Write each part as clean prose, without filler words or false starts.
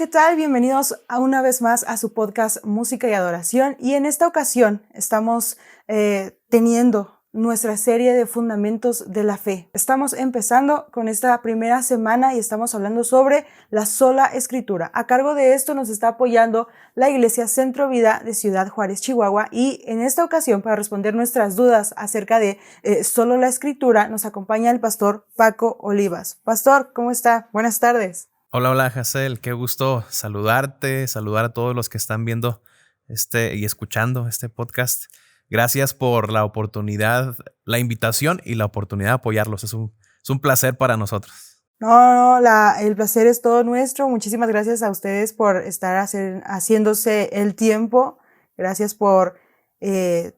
¿qué tal? Bienvenidos una vez más a su podcast Música y Adoración. Y en esta ocasión estamos teniendo nuestra serie de fundamentos de la fe. Estamos empezando con esta primera semana y estamos hablando sobre la sola escritura. A cargo de esto nos está apoyando la Iglesia Centro Vida de Ciudad Juárez, Chihuahua. Y en esta ocasión, para responder nuestras dudas acerca de solo la escritura, nos acompaña el pastor Paco Olivas. Pastor, ¿cómo está? Buenas tardes. Hola, Hazel, qué gusto saludarte, saludar a todos los que están viendo y escuchando este podcast. Gracias por la oportunidad, la invitación y la oportunidad de apoyarlos. Es un placer para nosotros. El placer es todo nuestro. Muchísimas gracias a ustedes por estar haciéndose el tiempo. Gracias por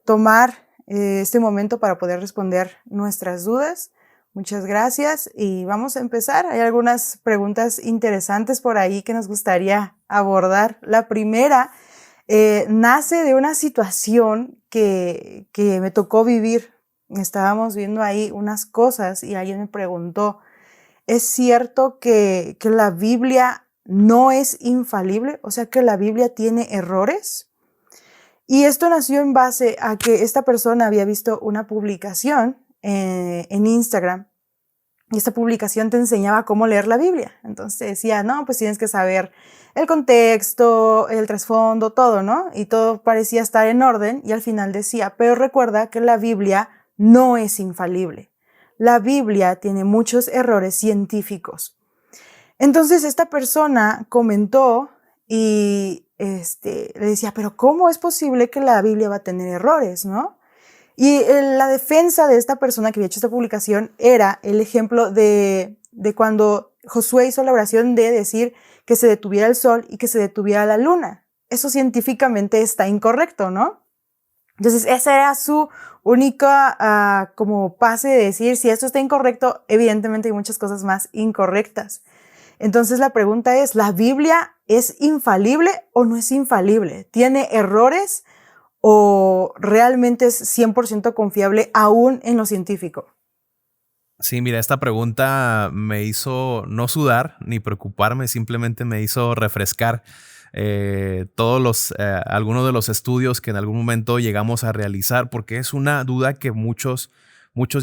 tomar este momento para poder responder nuestras dudas. Muchas gracias y vamos a empezar. Hay algunas preguntas interesantes por ahí que nos gustaría abordar. La primera nace de una situación que me tocó vivir. Estábamos viendo ahí unas cosas y alguien me preguntó, ¿es cierto que la Biblia no es infalible? O sea, que la Biblia tiene errores. Y esto nació en base a que esta persona había visto una publicación en Instagram, y esta publicación te enseñaba cómo leer la Biblia. Entonces te decía, no, pues tienes que saber el contexto, el trasfondo, todo, ¿no? Y todo parecía estar en orden y al final decía, pero recuerda que la Biblia no es infalible. La Biblia tiene muchos errores científicos. Entonces esta persona comentó y le decía, pero ¿cómo es posible que la Biblia va a tener errores, no? Y la defensa de esta persona que había hecho esta publicación era el ejemplo de cuando Josué hizo la oración de decir que se detuviera el sol y que se detuviera la luna. Eso científicamente está incorrecto, ¿no? Entonces esa era su única como pase de decir, si esto está incorrecto, evidentemente hay muchas cosas más incorrectas. Entonces la pregunta es, ¿la Biblia es infalible o no es infalible? ¿Tiene errores o realmente es 100% confiable aún en lo científico? Sí, mira, esta pregunta me hizo no sudar ni preocuparme, simplemente me hizo refrescar algunos de los estudios que en algún momento llegamos a realizar, porque es una duda que muchos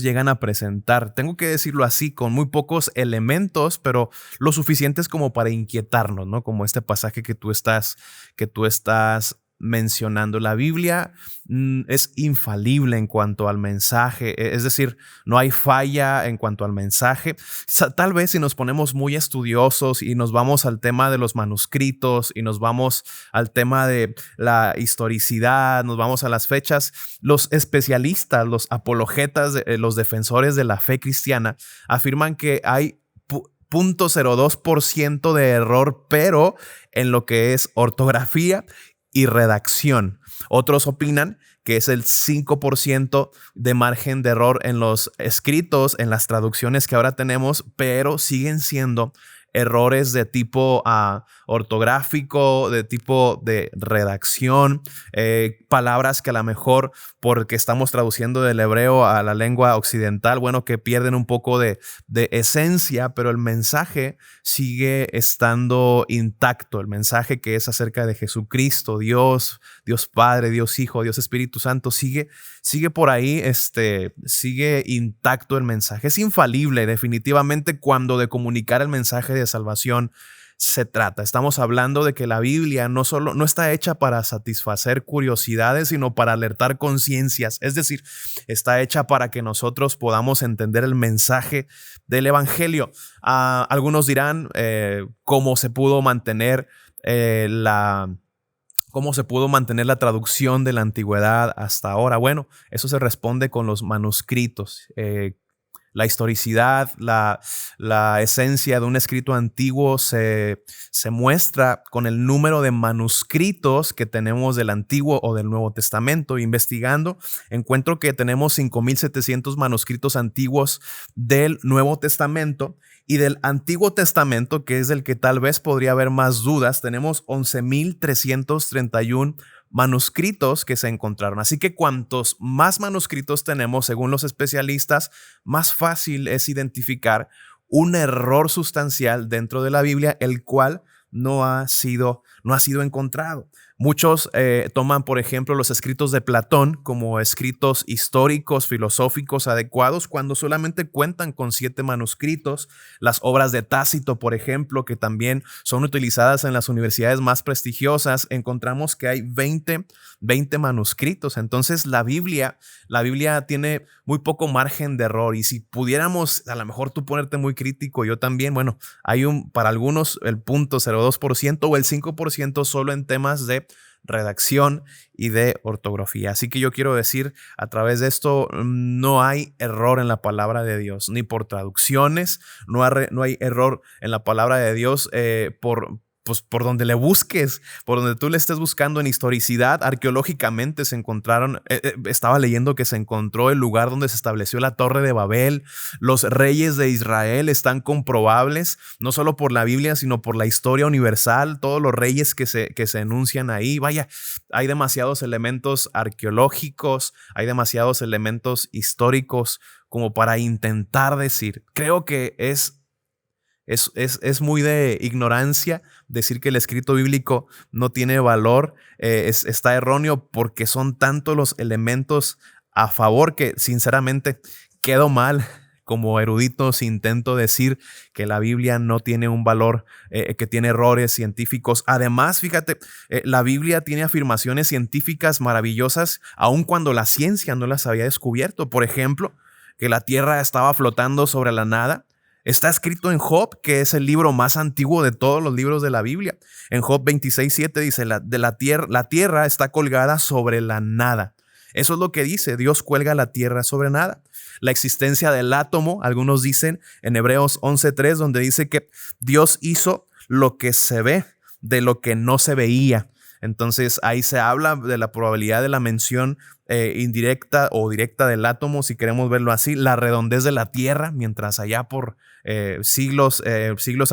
llegan a presentar. Tengo que decirlo así, con muy pocos elementos, pero lo suficientes como para inquietarnos, ¿no? Como este pasaje que tú estás mencionando. La Biblia es infalible en cuanto al mensaje, es decir, no hay falla en cuanto al mensaje. Tal vez si nos ponemos muy estudiosos y nos vamos al tema de los manuscritos y nos vamos al tema de la historicidad, nos vamos a las fechas, los especialistas, los apologetas, los defensores de la fe cristiana afirman que hay 0.02% de error, pero en lo que es ortografía y redacción. Otros opinan que es el 5% de margen de error en los escritos, en las traducciones que ahora tenemos, pero siguen siendo errores de tipo ortográfico, de tipo de redacción, palabras que a lo mejor porque estamos traduciendo del hebreo a la lengua occidental, bueno, que pierden un poco de esencia, pero el mensaje sigue estando intacto. El mensaje que es acerca de Jesucristo, Dios Padre, Dios Hijo, Dios Espíritu Santo, sigue por ahí, sigue intacto el mensaje. Es infalible definitivamente cuando de comunicar el mensaje de salvación se trata. Estamos hablando de que la Biblia no está hecha para satisfacer curiosidades, sino para alertar conciencias. Es decir, está hecha para que nosotros podamos entender el mensaje del evangelio. Algunos dirán cómo se pudo mantener la traducción de la antigüedad hasta ahora. Bueno, eso se responde con los manuscritos. La historicidad, la esencia de un escrito antiguo se muestra con el número de manuscritos que tenemos del Antiguo o del Nuevo Testamento. Investigando, encuentro que tenemos 5,700 manuscritos antiguos del Nuevo Testamento, y del Antiguo Testamento, que es del que tal vez podría haber más dudas, tenemos 11,331 manuscritos que se encontraron. Así que cuantos más manuscritos tenemos, según los especialistas, más fácil es identificar un error sustancial dentro de la Biblia, el cual no ha sido encontrado. Muchos toman, por ejemplo, los escritos de Platón como escritos históricos, filosóficos adecuados, cuando solamente cuentan con 7 manuscritos. Las obras de Tácito, por ejemplo, que también son utilizadas en las universidades más prestigiosas, encontramos que hay 20 manuscritos. Entonces la Biblia tiene muy poco margen de error, y si pudiéramos, a lo mejor tú ponerte muy crítico, yo también, bueno, hay para algunos el 0.02% o el 5% solo en temas de redacción y de ortografía. Así que yo quiero decir, a través de esto, no hay error en la palabra de Dios, ni por traducciones, no hay error en la palabra de Dios por donde le busques, por donde tú le estés buscando en historicidad. Arqueológicamente se encontraron, estaba leyendo que se encontró el lugar donde se estableció la Torre de Babel. Los reyes de Israel están comprobables, no solo por la Biblia, sino por la historia universal. Todos los reyes que se enuncian ahí, vaya, hay demasiados elementos arqueológicos, hay demasiados elementos históricos como para intentar decir. Creo que es muy de ignorancia decir que el escrito bíblico no tiene valor. Está erróneo, porque son tantos los elementos a favor que sinceramente quedo mal como erudito si intento decir que la Biblia no tiene un valor, que tiene errores científicos. Además, fíjate, la Biblia tiene afirmaciones científicas maravillosas aun cuando la ciencia no las había descubierto. Por ejemplo, que la tierra estaba flotando sobre la nada. Está escrito en Job, que es el libro más antiguo de todos los libros de la Biblia. En Job 26:7 dice, la tierra está colgada sobre la nada. Eso es lo que dice, Dios cuelga la tierra sobre nada. La existencia del átomo, algunos dicen en Hebreos 11:3, donde dice que Dios hizo lo que se ve de lo que no se veía. Entonces ahí se habla de la probabilidad de la mención indirecta o directa del átomo, si queremos verlo así, la redondez de la Tierra, mientras allá por siglos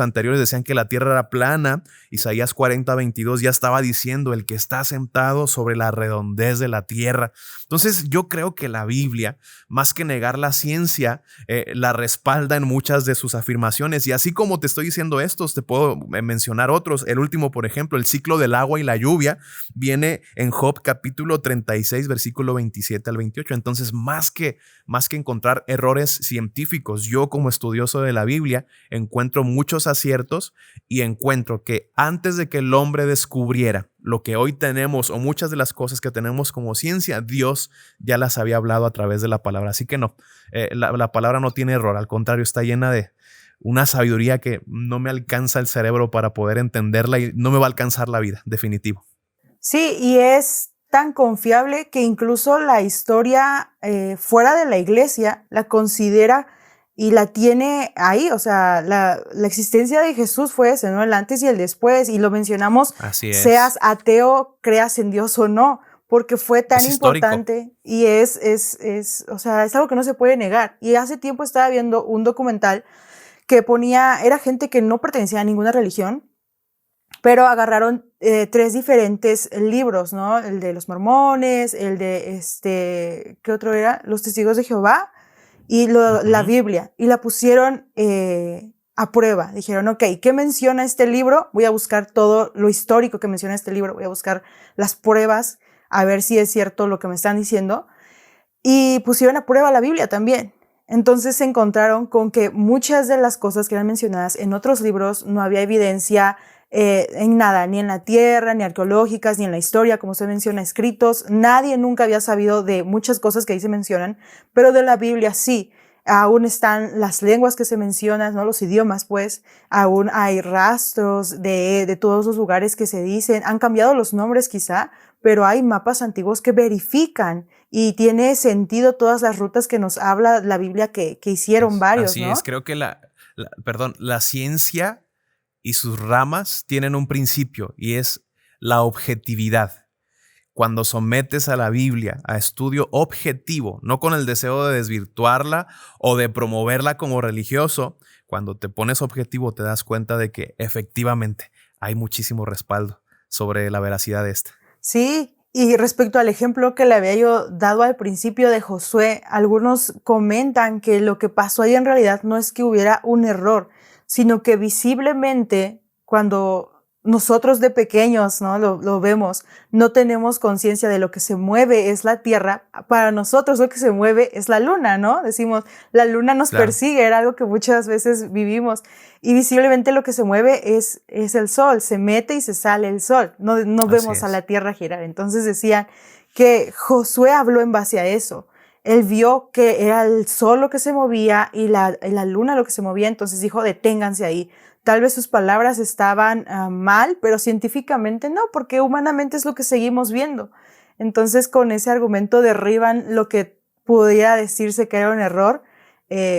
anteriores decían que la Tierra era plana. Isaías 40:22 ya estaba diciendo el que está sentado sobre la redondez de la Tierra. Entonces yo creo que la Biblia, más que negar la ciencia, la respalda en muchas de sus afirmaciones. Y así como te estoy diciendo estos, te puedo mencionar otros. El último, por ejemplo, el ciclo del agua y la lluvia, viene en Job capítulo 36, versículo 27 al 28. Entonces, más que encontrar errores científicos, yo como estudioso de la Biblia encuentro muchos aciertos, y encuentro que antes de que el hombre descubriera lo que hoy tenemos, o muchas de las cosas que tenemos como ciencia, Dios ya las había hablado a través de la palabra. Así que no, la palabra no tiene error, al contrario, está llena de una sabiduría que no me alcanza el cerebro para poder entenderla, y no me va a alcanzar la vida, definitivo. Sí, y es tan confiable que incluso la historia fuera de la iglesia la considera y la tiene ahí. O sea, la existencia de Jesús fue ese, ¿no? El antes y el después, y lo mencionamos, Así es. seas ateo, creas en Dios o no, porque fue tan importante y o sea, es algo que no se puede negar. Y hace tiempo estaba viendo un documental que era gente que no pertenecía a ninguna religión, pero agarraron 3 diferentes libros, ¿no? El de los mormones, el de, ¿qué otro era? Los testigos de Jehová y la Biblia, y la pusieron a prueba. Dijeron, ok, ¿qué menciona este libro? Voy a buscar todo lo histórico que menciona este libro, voy a buscar las pruebas, a ver si es cierto lo que me están diciendo, y pusieron a prueba la Biblia también. Entonces se encontraron con que muchas de las cosas que eran mencionadas en otros libros no había evidencia en nada, ni en la tierra, ni arqueológicas, ni en la historia, como usted menciona, escritos. Nadie nunca había sabido de muchas cosas que ahí se mencionan, pero de la Biblia sí. Aún están las lenguas que se mencionan, ¿no? Los idiomas, pues. Aún hay rastros de todos los lugares que se dicen. Han cambiado los nombres quizá, pero hay mapas antiguos que verifican, y tiene sentido todas las rutas que nos habla la Biblia que hicieron varios, así ¿no? es, creo que la ciencia y sus ramas tienen un principio, y es la objetividad. Cuando sometes a la Biblia a estudio objetivo, no con el deseo de desvirtuarla o de promoverla como religioso, cuando te pones objetivo te das cuenta de que efectivamente hay muchísimo respaldo sobre la veracidad de esta. Sí, y respecto al ejemplo que le había yo dado al principio de Josué, algunos comentan que lo que pasó ahí en realidad no es que hubiera un error, sino que visiblemente cuando nosotros de pequeños, ¿no? Lo vemos, no tenemos conciencia de lo que se mueve es la Tierra. Para nosotros lo que se mueve es la luna, ¿no? Decimos, la luna nos persigue, era algo que muchas veces vivimos. Y visiblemente lo que se mueve es el sol, se mete y se sale el sol. No vemos a la Tierra girar. Entonces decían que Josué habló en base a eso. Él vio que era el sol lo que se movía y la luna lo que se movía, entonces dijo, deténganse ahí. Tal vez sus palabras estaban mal, pero científicamente no, porque humanamente es lo que seguimos viendo. Entonces, con ese argumento derriban lo que pudiera decirse que era un error,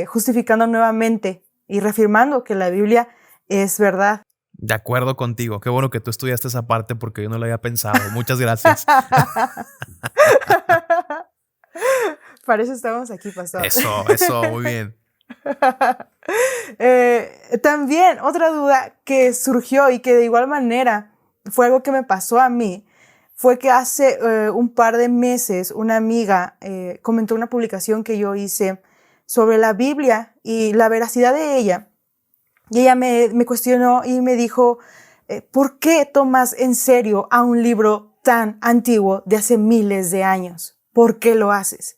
justificando nuevamente y reafirmando que la Biblia es verdad. De acuerdo contigo. Qué bueno que tú estudiaste esa parte porque yo no lo había pensado. Muchas gracias. Para eso estamos aquí, pastor. Eso, muy bien. También otra duda que surgió y que de igual manera fue algo que me pasó a mí, fue que hace un par de meses una amiga comentó una publicación que yo hice sobre la Biblia y la veracidad de ella. Y ella me cuestionó y me dijo, ¿por qué tomas en serio a un libro tan antiguo de hace miles de años? ¿Por qué lo haces?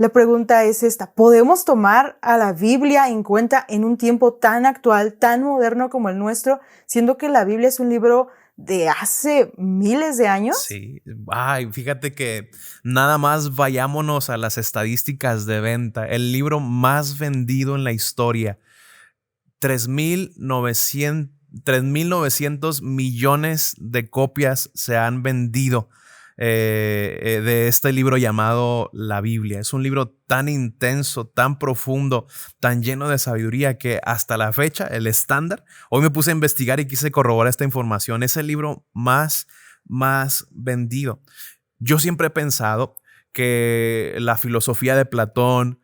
La pregunta es esta, ¿podemos tomar a la Biblia en cuenta en un tiempo tan actual, tan moderno como el nuestro, siendo que la Biblia es un libro de hace miles de años? Sí, ay, fíjate que nada más vayámonos a las estadísticas de venta. El libro más vendido en la historia, 3.900 millones de copias se han vendido de este libro llamado la Biblia. Es un libro tan intenso, tan profundo, tan lleno de sabiduría que hasta la fecha, el estándar, hoy me puse a investigar y quise corroborar esta información, es el libro más vendido. Yo siempre he pensado que la filosofía de Platón,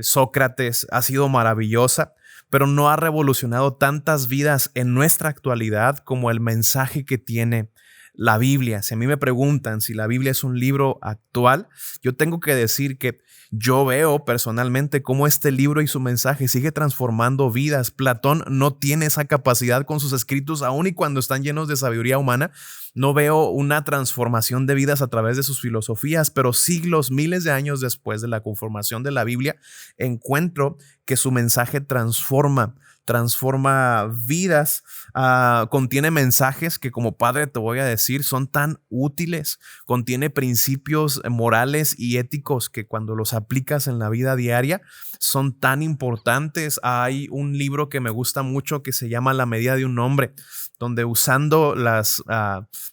Sócrates ha sido maravillosa, pero no ha revolucionado tantas vidas en nuestra actualidad como el mensaje que tiene la Biblia. Si a mí me preguntan si la Biblia es un libro actual, yo tengo que decir que yo veo personalmente cómo este libro y su mensaje sigue transformando vidas. Platón no tiene esa capacidad con sus escritos, aun y cuando están llenos de sabiduría humana. No veo una transformación de vidas a través de sus filosofías, pero siglos, miles de años después de la conformación de la Biblia, encuentro que su mensaje transforma vidas, contiene mensajes que como padre te voy a decir son tan útiles, contiene principios morales y éticos que cuando los aplicas en la vida diaria son tan importantes. Hay un libro que me gusta mucho que se llama La medida de un hombre, donde usando las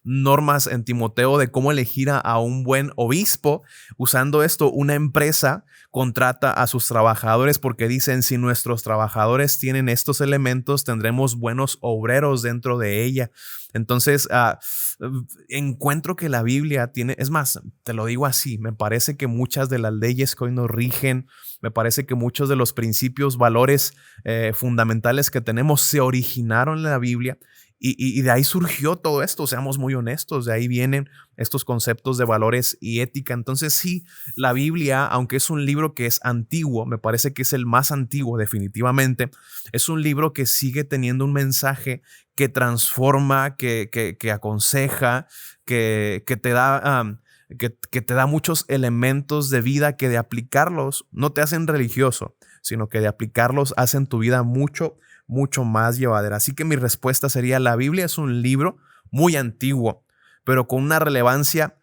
normas en Timoteo de cómo elegir a un buen obispo, usando esto, una empresa contrata a sus trabajadores porque dicen, si nuestros trabajadores tienen estos elementos, tendremos buenos obreros dentro de ella. Entonces, encuentro que la Biblia tiene, es más, te lo digo así, me parece que muchas de las leyes que hoy nos rigen, me parece que muchos de los principios, valores fundamentales que tenemos se originaron en la Biblia. Y de ahí surgió todo esto, seamos muy honestos, de ahí vienen estos conceptos de valores y ética. Entonces sí, la Biblia, aunque es un libro que es antiguo, me parece que es el más antiguo definitivamente, es un libro que sigue teniendo un mensaje que transforma, que aconseja, que te da... que te da muchos elementos de vida que de aplicarlos no te hacen religioso, sino que de aplicarlos hacen tu vida mucho más llevadera. Así que mi respuesta sería, la Biblia es un libro muy antiguo, pero con una relevancia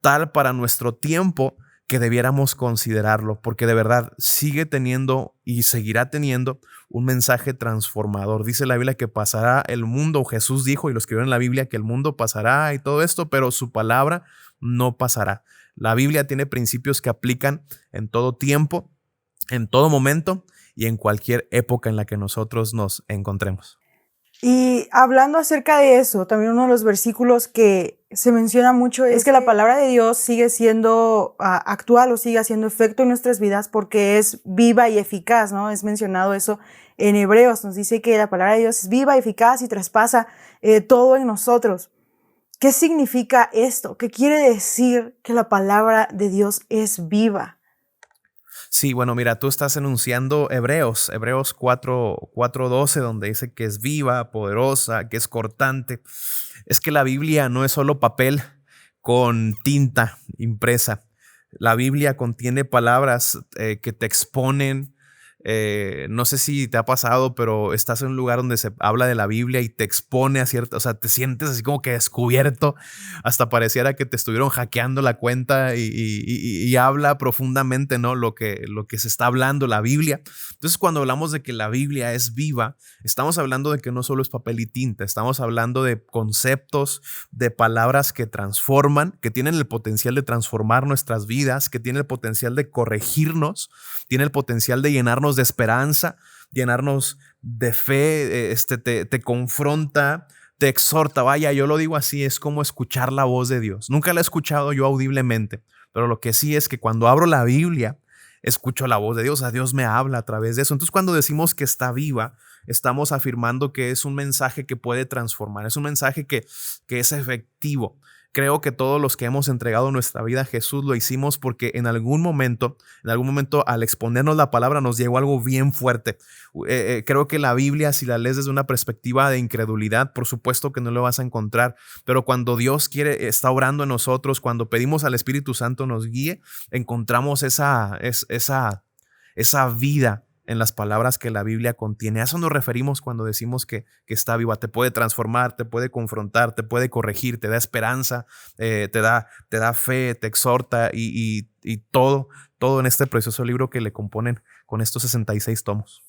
tal para nuestro tiempo que debiéramos considerarlo, porque de verdad sigue teniendo y seguirá teniendo un mensaje transformador. Dice la Biblia que pasará el mundo, Jesús dijo y lo escribió en la Biblia que el mundo pasará y todo esto, pero su palabra no pasará. La Biblia tiene principios que aplican en todo tiempo, en todo momento y en cualquier época en la que nosotros nos encontremos. Y hablando acerca de eso, también uno de los versículos que se menciona mucho es que la palabra de Dios sigue siendo actual o sigue haciendo efecto en nuestras vidas porque es viva y eficaz, ¿no? Es mencionado eso en Hebreos, nos dice que la palabra de Dios es viva, eficaz y traspasa todo en nosotros. ¿Qué significa esto? ¿Qué quiere decir que la palabra de Dios es viva? Sí, bueno, mira, tú estás enunciando Hebreos 4:12, donde dice que es viva, poderosa, que es cortante. Es que la Biblia no es solo papel con tinta impresa. La Biblia contiene palabras que te exponen. No sé si te ha pasado, pero estás en un lugar donde se habla de la Biblia y te expone a cierta, o sea, te sientes así como que descubierto, hasta pareciera que te estuvieron hackeando la cuenta y habla profundamente, ¿no? Lo que se está hablando, la Biblia. Entonces, cuando hablamos de que la Biblia es viva, estamos hablando de que no solo es papel y tinta, estamos hablando de conceptos, de palabras que transforman, que tienen el potencial de transformar nuestras vidas, que tienen el potencial de corregirnos, tiene el potencial de llenarnos de esperanza, llenarnos de fe, te confronta, te exhorta. Vaya, yo lo digo así, es como escuchar la voz de Dios. Nunca la he escuchado yo audiblemente, pero lo que sí es que cuando abro la Biblia, escucho la voz de Dios, a Dios me habla a través de eso. Entonces, cuando decimos que está viva, estamos afirmando que es un mensaje que puede transformar, es un mensaje que es efectivo. Creo que todos los que hemos entregado nuestra vida a Jesús lo hicimos porque en algún momento al exponernos la palabra nos llegó algo bien fuerte. Creo que la Biblia, si la lees desde una perspectiva de incredulidad, por supuesto que no lo vas a encontrar, pero cuando Dios está obrando en nosotros, cuando pedimos al Espíritu Santo nos guíe, encontramos esa vida en las palabras que la Biblia contiene. A eso nos referimos cuando decimos que está viva. Te puede transformar, te puede confrontar, te puede corregir, te da esperanza, te da fe, te exhorta y todo en este precioso libro que le componen con estos 66 tomos.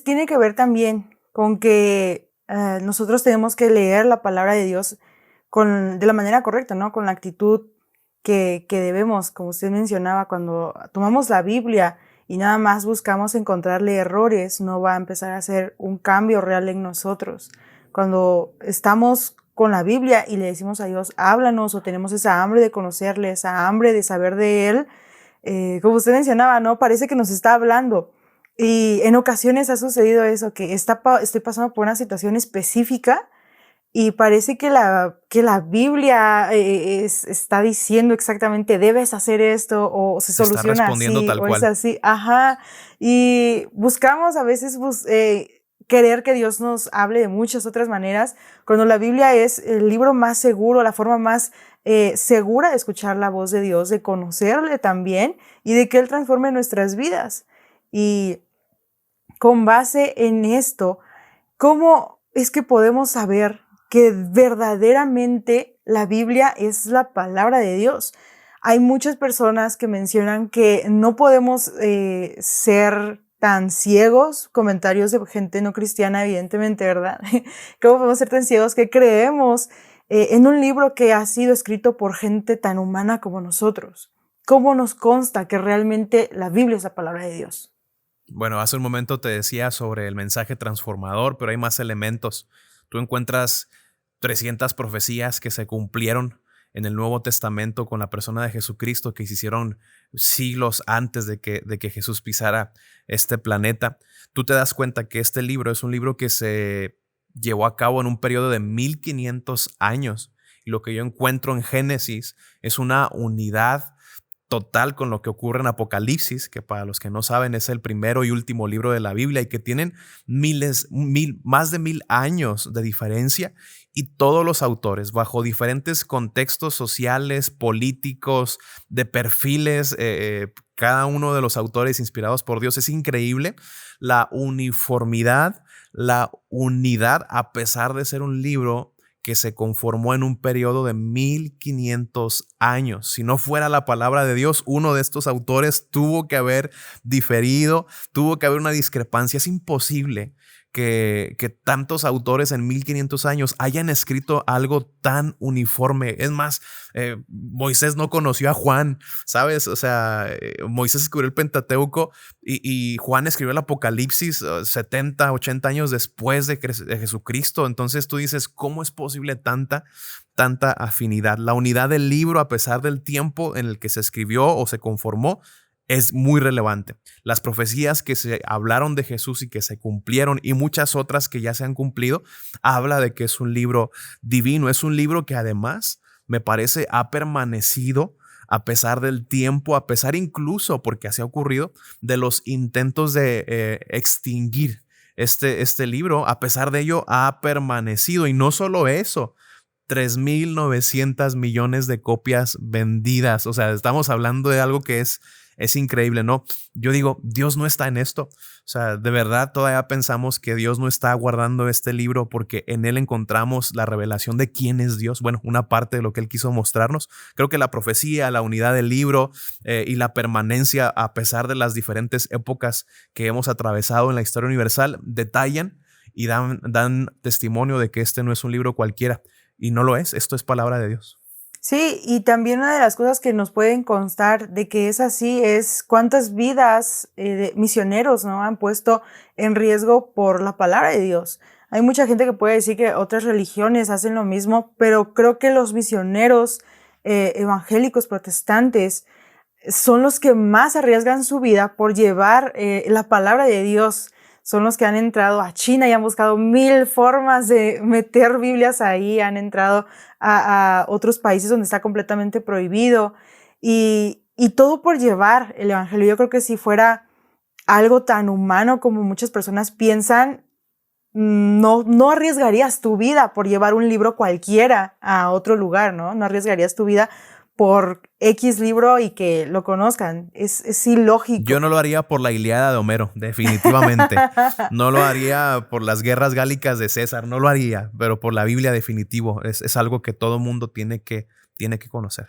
Tiene que ver también con que nosotros tenemos que leer la palabra de Dios de la manera correcta, ¿no? Con la actitud que debemos, como usted mencionaba, cuando tomamos la Biblia y nada más buscamos encontrarle errores, no va a empezar a hacer un cambio real en nosotros. Cuando estamos con la Biblia y le decimos a Dios, háblanos, o tenemos esa hambre de conocerle, esa hambre de saber de Él, como usted mencionaba, ¿no? Parece que nos está hablando. Y en ocasiones ha sucedido eso, que estoy pasando por una situación específica y parece que la Biblia está diciendo exactamente, debes hacer esto, o se soluciona está respondiendo así, tal o es cual. así. Ajá. Y buscamos a veces querer que Dios nos hable de muchas otras maneras, cuando la Biblia es el libro más seguro, la forma más segura de escuchar la voz de Dios, de conocerle también y de que Él transforme nuestras vidas. Y con base en esto, ¿cómo es que podemos saber que verdaderamente la Biblia es la palabra de Dios? Hay muchas personas que mencionan que no podemos ser tan ciegos, comentarios de gente no cristiana, evidentemente, ¿verdad? ¿Cómo podemos ser tan ciegos que creemos en un libro que ha sido escrito por gente tan humana como nosotros? ¿Cómo nos consta que realmente la Biblia es la palabra de Dios? Bueno, hace un momento te decía sobre el mensaje transformador, pero hay más elementos. Tú encuentras 300 profecías que se cumplieron en el Nuevo Testamento con la persona de Jesucristo, que se hicieron siglos antes de que Jesús pisara este planeta. Tú te das cuenta que este libro es un libro que se llevó a cabo en un periodo de 1500 años. Y lo que yo encuentro en Génesis es una unidad total con lo que ocurre en Apocalipsis, que para los que no saben es el primero y último libro de la Biblia y que tienen más de 1000 años de diferencia, y todos los autores bajo diferentes contextos sociales, políticos, de perfiles, cada uno de los autores inspirados por Dios. Es increíble la uniformidad, la unidad, a pesar de ser un libro que se conformó en un periodo de 1500 años. Si no fuera la palabra de Dios, uno de estos autores tuvo que haber diferido, tuvo que haber una discrepancia. Es imposible que tantos autores en 1500 años hayan escrito algo tan uniforme. Es más, Moisés no conoció a Juan, ¿sabes? O sea, Moisés escribió el Pentateuco y Juan escribió el Apocalipsis 70, 80 años después de Jesucristo. Entonces tú dices, ¿cómo es posible tanta afinidad? La unidad del libro, a pesar del tiempo en el que se escribió o se conformó, es muy relevante. Las profecías que se hablaron de Jesús y que se cumplieron, y muchas otras que ya se han cumplido, habla de que es un libro divino. Es un libro que además, me parece, ha permanecido a pesar del tiempo, a pesar incluso, porque así ha ocurrido, de los intentos de extinguir este libro, a pesar de ello ha permanecido. Y no solo eso, 3.900 millones de copias vendidas. O sea, estamos hablando de algo que es increíble, ¿no? Yo digo, Dios no está en esto. O sea, de verdad todavía pensamos que Dios no está guardando este libro porque en él encontramos la revelación de quién es Dios. Bueno, una parte de lo que él quiso mostrarnos. Creo que la profecía, la unidad del libro y la permanencia a pesar de las diferentes épocas que hemos atravesado en la historia universal detallan y dan testimonio de que este no es un libro cualquiera. Y no lo es, esto es palabra de Dios. Sí, y también una de las cosas que nos pueden constar de que es así es cuántas vidas de misioneros, ¿no?, han puesto en riesgo por la palabra de Dios. Hay mucha gente que puede decir que otras religiones hacen lo mismo, pero creo que los misioneros evangélicos protestantes son los que más arriesgan su vida por llevar la palabra de Dios. Son los que han entrado a China y han buscado 1000 formas de meter Biblias ahí, han entrado a otros países donde está completamente prohibido y todo por llevar el evangelio. Yo creo que si fuera algo tan humano como muchas personas piensan, no arriesgarías tu vida por llevar un libro cualquiera a otro lugar, ¿no? No arriesgarías tu vida por X libro y que lo conozcan. Es ilógico. Yo no lo haría por la Ilíada de Homero, definitivamente. No lo haría por las guerras gálicas de César, no lo haría, pero por la Biblia definitivo. Es algo que todo mundo tiene que conocer.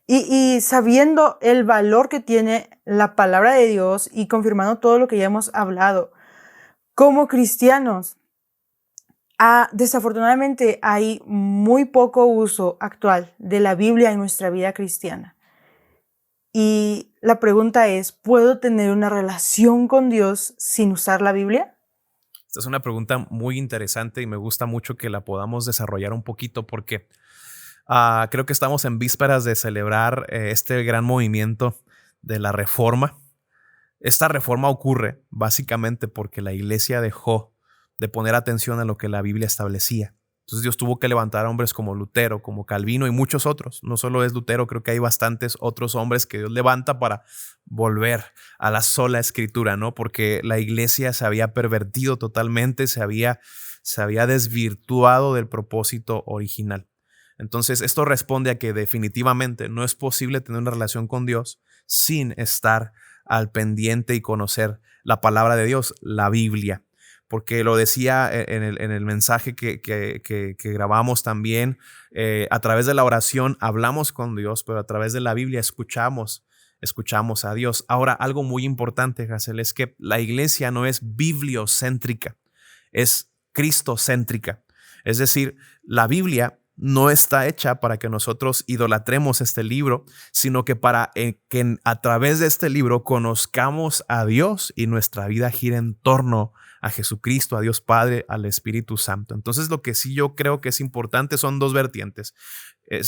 Y sabiendo el valor que tiene la palabra de Dios y confirmando todo lo que ya hemos hablado, como cristianos, desafortunadamente hay muy poco uso actual de la Biblia en nuestra vida cristiana. Y la pregunta es, ¿puedo tener una relación con Dios sin usar la Biblia? Esta es una pregunta muy interesante y me gusta mucho que la podamos desarrollar un poquito porque creo que estamos en vísperas de celebrar este gran movimiento de la Reforma. Esta reforma ocurre básicamente porque la iglesia dejó de poner atención a lo que la Biblia establecía. Entonces Dios tuvo que levantar a hombres como Lutero, como Calvino y muchos otros. No solo es Lutero, creo que hay bastantes otros hombres que Dios levanta para volver a la sola escritura, ¿no? Porque la iglesia se había pervertido totalmente, se había desvirtuado del propósito original. Entonces esto responde a que definitivamente no es posible tener una relación con Dios sin estar al pendiente y conocer la palabra de Dios, la Biblia. Porque lo decía en el mensaje que grabamos también, a través de la oración hablamos con Dios, pero a través de la Biblia escuchamos a Dios. Ahora, algo muy importante, Hazel, es que la iglesia no es bibliocéntrica, es cristocéntrica. Es decir, la Biblia no está hecha para que nosotros idolatremos este libro, sino que para que a través de este libro conozcamos a Dios y nuestra vida gire en torno a Jesucristo, a Dios Padre, al Espíritu Santo. Entonces, lo que sí yo creo que es importante son dos vertientes.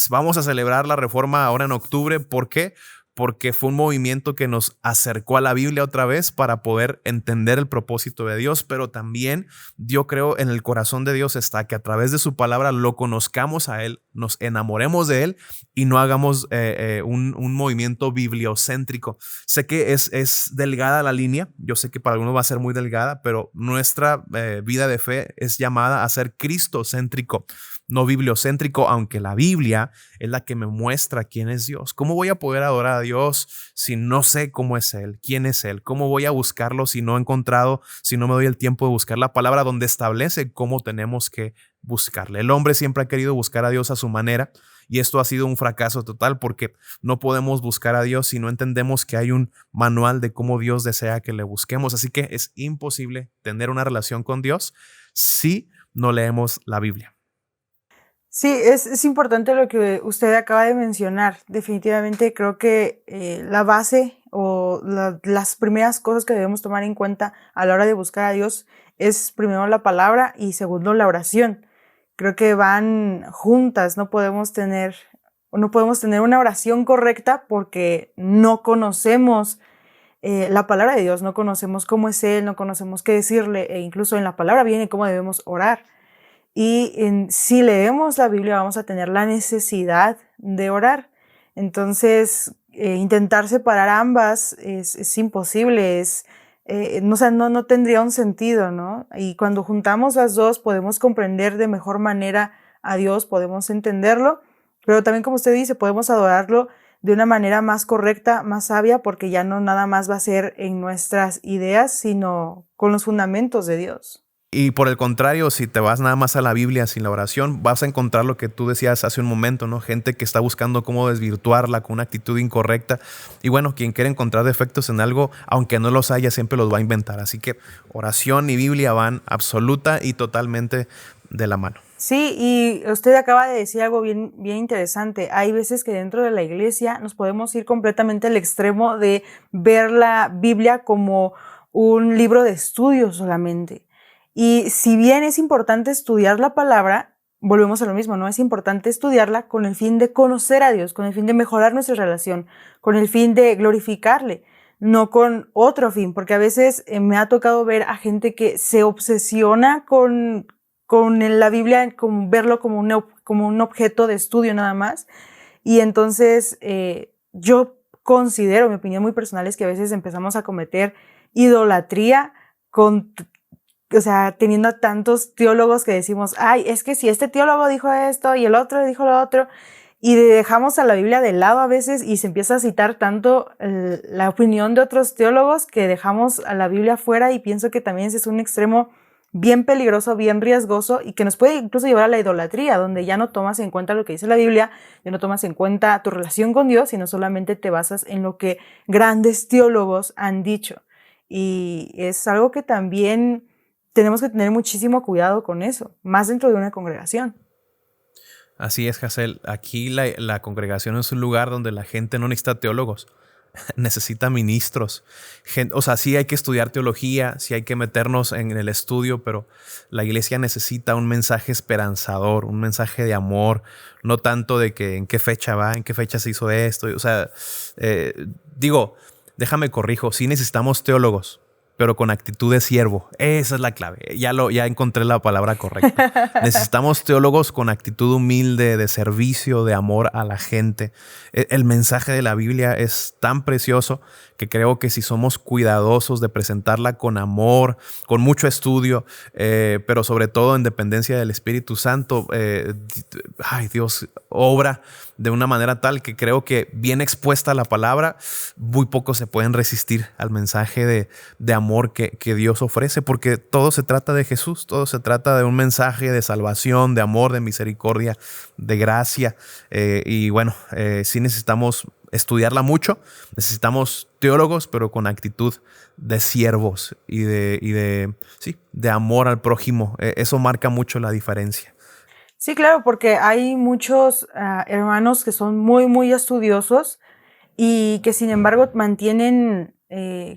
Vamos a celebrar la Reforma ahora en octubre. ¿Por qué? Porque fue un movimiento que nos acercó a la Biblia otra vez para poder entender el propósito de Dios, pero también yo creo en el corazón de Dios está que a través de su palabra lo conozcamos a Él, nos enamoremos de Él y no hagamos un movimiento bibliocéntrico. Sé que es delgada la línea, yo sé que para algunos va a ser muy delgada, pero nuestra vida de fe es llamada a ser cristocéntrico, no bibliocéntrico, aunque la Biblia es la que me muestra quién es Dios. ¿Cómo voy a poder adorar a Dios si no sé cómo es Él, quién es Él? ¿Cómo voy a buscarlo si no he encontrado, si no me doy el tiempo de buscar la palabra donde establece cómo tenemos que buscarle? El hombre siempre ha querido buscar a Dios a su manera y esto ha sido un fracaso total porque no podemos buscar a Dios si no entendemos que hay un manual de cómo Dios desea que le busquemos. Así que es imposible tener una relación con Dios si no leemos la Biblia. Sí, es importante lo que usted acaba de mencionar. Definitivamente creo que la base o las primeras cosas que debemos tomar en cuenta a la hora de buscar a Dios es primero la palabra y segundo la oración. Creo que van juntas, no podemos tener una oración correcta porque no conocemos la palabra de Dios, no conocemos cómo es Él, no conocemos qué decirle e incluso en la palabra viene cómo debemos orar. Y si leemos la Biblia vamos a tener la necesidad de orar. Entonces, intentar separar ambas es imposible, no, o sea, no tendría un sentido, ¿no? Y cuando juntamos las dos podemos comprender de mejor manera a Dios, podemos entenderlo, pero también, como usted dice, podemos adorarlo de una manera más correcta, más sabia, porque ya no nada más va a ser en nuestras ideas, sino con los fundamentos de Dios. Y por el contrario, si te vas nada más a la Biblia sin la oración, vas a encontrar lo que tú decías hace un momento, ¿no? Gente que está buscando cómo desvirtuarla con una actitud incorrecta. Y bueno, quien quiere encontrar defectos en algo, aunque no los haya, siempre los va a inventar. Así que oración y Biblia van absoluta y totalmente de la mano. Sí, y usted acaba de decir algo bien interesante. Hay veces que dentro de la iglesia nos podemos ir completamente al extremo de ver la Biblia como un libro de estudio solamente. Y si bien es importante estudiar la palabra, volvemos a lo mismo, ¿no? Es importante estudiarla con el fin de conocer a Dios, con el fin de mejorar nuestra relación, con el fin de glorificarle, no con otro fin, porque a veces me ha tocado ver a gente que se obsesiona con la Biblia, con verlo como un objeto de estudio nada más. Y entonces yo considero, mi opinión muy personal es que a veces empezamos a cometer idolatría o sea, teniendo a tantos teólogos que decimos, ay, es que si este teólogo dijo esto y el otro dijo lo otro, y dejamos a la Biblia de lado a veces y se empieza a citar tanto la opinión de otros teólogos que dejamos a la Biblia fuera, y pienso que también ese es un extremo bien peligroso, bien riesgoso, y que nos puede incluso llevar a la idolatría, donde ya no tomas en cuenta lo que dice la Biblia, ya no tomas en cuenta tu relación con Dios, sino solamente te basas en lo que grandes teólogos han dicho. Y es algo que también tenemos que tener muchísimo cuidado con eso, más dentro de una congregación. Así es, Hazel. Aquí la congregación es un lugar donde la gente no necesita teólogos, necesita ministros. O sea, sí hay que estudiar teología, sí hay que meternos en el estudio, pero la iglesia necesita un mensaje esperanzador, un mensaje de amor, no tanto de que en qué fecha va, en qué fecha se hizo esto. O sea, déjame corrijo, sí necesitamos teólogos, pero con actitud de siervo. Esa es la clave. Ya encontré la palabra correcta. Necesitamos teólogos con actitud humilde, de servicio, de amor a la gente. El mensaje de la Biblia es tan precioso que creo que si somos cuidadosos de presentarla con amor, con mucho estudio, pero sobre todo en dependencia del Espíritu Santo, Dios obra de una manera tal que creo que bien expuesta la palabra, muy pocos se pueden resistir al mensaje de amor que Dios ofrece, porque todo se trata de Jesús, todo se trata de un mensaje de salvación, de amor, de misericordia, de gracia. Y bueno, sí necesitamos estudiarla mucho, necesitamos teólogos, pero con actitud de siervos y de amor al prójimo. Eso marca mucho la diferencia. Sí, claro, porque hay muchos hermanos que son muy estudiosos y que sin embargo mantienen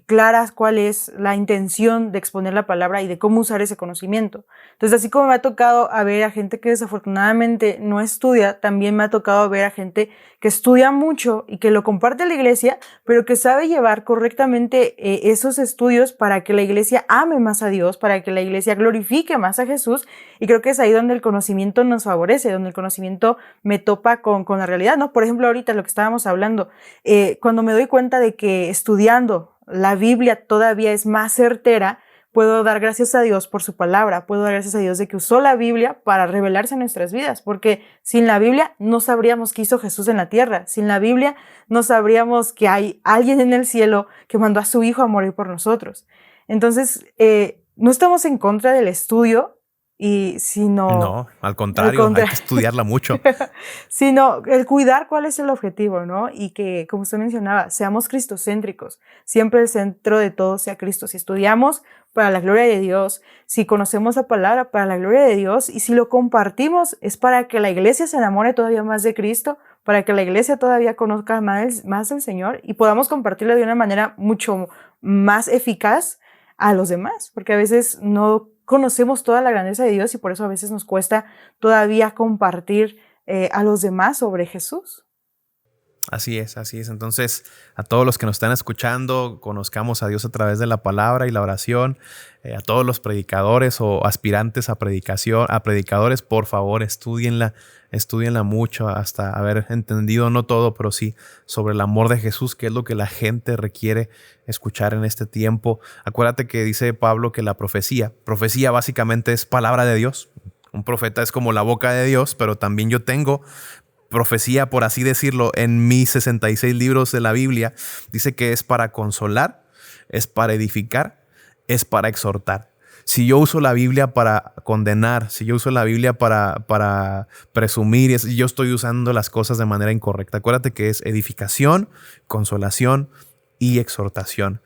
claras cuál es la intención de exponer la palabra y de cómo usar ese conocimiento. Entonces, así como me ha tocado a ver a gente que desafortunadamente no estudia, también me ha tocado ver a gente que estudia mucho y que lo comparte en la iglesia, pero que sabe llevar correctamente esos estudios para que la iglesia ame más a Dios, para que la iglesia glorifique más a Jesús. Y creo que es ahí donde el conocimiento nos favorece, donde el conocimiento me topa con la realidad, ¿no? Por ejemplo, ahorita lo que estábamos hablando, cuando me doy cuenta de que estudiando la Biblia todavía es más certera, puedo dar gracias a Dios por su palabra, puedo dar gracias a Dios de que usó la Biblia para revelarse en nuestras vidas, porque sin la Biblia no sabríamos qué hizo Jesús en la tierra, sin la Biblia no sabríamos que hay alguien en el cielo que mandó a su Hijo a morir por nosotros. Entonces, no estamos en contra del estudio, No, al contrario, hay que estudiarla mucho. Sino el cuidar cuál es el objetivo, ¿no? Y que, como usted mencionaba, seamos cristocéntricos. Siempre el centro de todo sea Cristo. Si estudiamos para la gloria de Dios, si conocemos la palabra para la gloria de Dios, y si lo compartimos es para que la iglesia se enamore todavía más de Cristo, para que la iglesia todavía conozca más del Señor y podamos compartirlo de una manera mucho más eficaz a los demás, porque a veces no conocemos toda la grandeza de Dios y por eso a veces nos cuesta todavía compartir a los demás sobre Jesús. Así es, así es. Entonces, a todos los que nos están escuchando, conozcamos a Dios a través de la palabra y la oración. A todos los predicadores o aspirantes a predicación, a predicadores, por favor, estúdienla mucho hasta haber entendido, no todo, pero sí sobre el amor de Jesús, que es lo que la gente requiere escuchar en este tiempo. Acuérdate que dice Pablo que la profecía básicamente es palabra de Dios. Un profeta es como la boca de Dios, pero también yo tengo profecía, por así decirlo, en mis 66 libros de la Biblia. Dice que es para consolar, es para edificar, es para exhortar. Si yo uso la Biblia para condenar, si yo uso la Biblia para presumir, yo estoy usando las cosas de manera incorrecta. Acuérdate que es edificación, consolación y exhortación.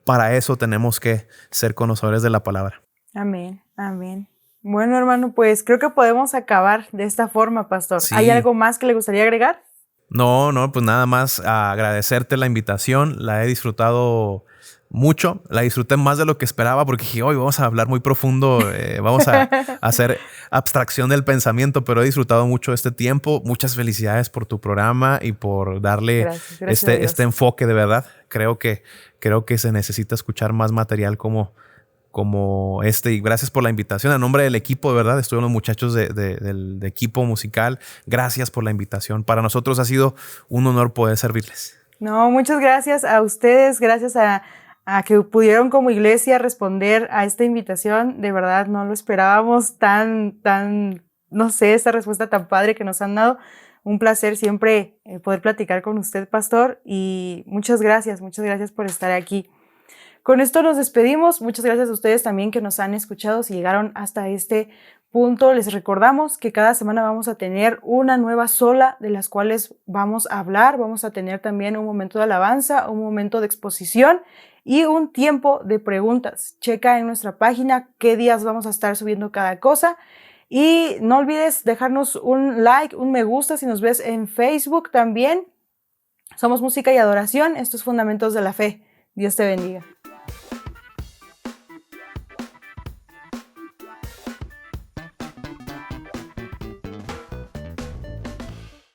Para eso tenemos que ser conocedores de la palabra. Amén, amén. Bueno, hermano, pues creo que podemos acabar de esta forma, pastor. Sí. ¿Hay algo más que le gustaría agregar? No, pues nada más agradecerte la invitación. La he disfrutado mucho. La disfruté más de lo que esperaba porque dije, hoy vamos a hablar muy profundo, vamos a hacer abstracción del pensamiento, pero he disfrutado mucho este tiempo. Muchas felicidades por tu programa y por darle Gracias este enfoque de verdad. Creo que se necesita escuchar más material como este, y gracias por la invitación. A nombre del equipo, de verdad, estuvieron los muchachos del equipo musical. Gracias por la invitación. Para nosotros ha sido un honor poder servirles. No, muchas gracias a ustedes, gracias a que pudieron como iglesia responder a esta invitación. De verdad, no lo esperábamos tan, no sé, esta respuesta tan padre que nos han dado. Un placer siempre poder platicar con usted, pastor, y muchas gracias por estar aquí. Con esto nos despedimos. Muchas gracias a ustedes también que nos han escuchado. Si llegaron hasta este punto, les recordamos que cada semana vamos a tener una nueva sola de las cuales vamos a hablar. Vamos a tener también un momento de alabanza, un momento de exposición y un tiempo de preguntas. Checa en nuestra página qué días vamos a estar subiendo cada cosa. Y no olvides dejarnos un like, un me gusta si nos ves en Facebook también. Somos Música y Adoración. Estos Fundamentos de la Fe. Dios te bendiga.